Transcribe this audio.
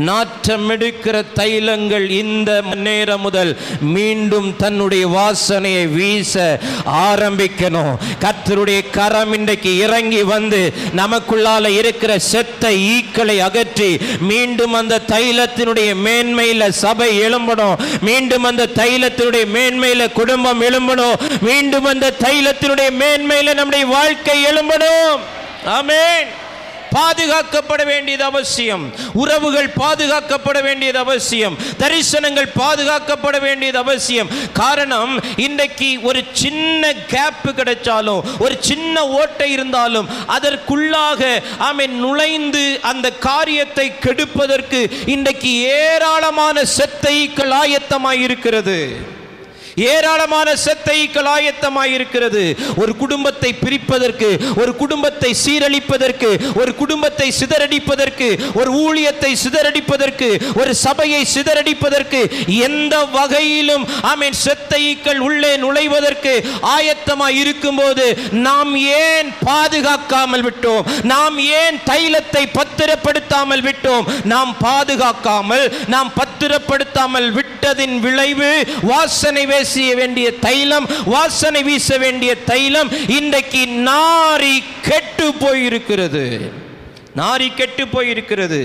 நாற்றமெடுக்கிற தைலங்கள் இந்த நேரம் முதல் மீண்டும் தன்னுடைய வாசனையை வீச ஆரம்பிக்கணும். கர்த்தருடைய கரம் இன்றைக்கு இறங்கி வந்து நமக்குள்ளால இருக்கிற செத்த ஈக்களை அகற்றி மீண்டும் அந்த தைலத்தினுடைய மேன்மையில சபை எழும்பணும். மீண்டும் அந்த தைலத்தினுடைய மேன்மையில குடும்பம் எழும்பணும். மீண்டும் அந்த தைலத்தினுடைய மேன்மையில நம்முடைய வாழ்க்கை எழும்பணும். ஆமென். பாதுகாக்கப்பட வேண்டியது அவசியம். உறவுகள் பாதுகாக்கப்பட வேண்டியது அவசியம். தரிசனங்கள் பாதுகாக்கப்பட வேண்டியது அவசியம். காரணம், இன்றைக்கு ஒரு சின்ன கேப் கிடைச்சாலும், ஒரு சின்ன ஓட்டை இருந்தாலும் அதற்குள்ளாக நுழைந்து அந்த காரியத்தை கெடுப்பதற்கு இன்றைக்கு ஏராளமான செத்தைகள் ஆயத்தமாய் இருக்கிறது. ஏராளமான செத்தைகள் ஆயத்தமாய் இருக்கிறது. ஒரு குடும்பத்தை பிரிப்பதற்கு, ஒரு குடும்பத்தை சீரழிப்பதற்கு, ஒரு குடும்பத்தை சிதறடிப்பதற்கு, ஒரு ஊழியத்தை சிதறடிப்பதற்கு, ஒரு சபையை சிதறடிப்பதற்கு, எந்த வகையிலும் செத்தைகள் உள்ளே நுழைவதற்கு ஆயத்தமாய் இருக்கும்போது நாம் ஏன் பாதுகாக்காமல் விட்டோம்? நாம் ஏன் தைலத்தை பத்திரப்படுத்தாமல் விட்டோம்? நாம் பாதுகாக்காமல், நாம் பத்திரப்படுத்தாமல் விட்டதின் விளைவு வாசனை வீச வேண்டிய தைலம், வாசனை வீச வேண்டிய தைலம் இன்றைக்கு நாரி கெட்டு போயிருக்கிறது. நாரி கெட்டு போயிருக்கிறது.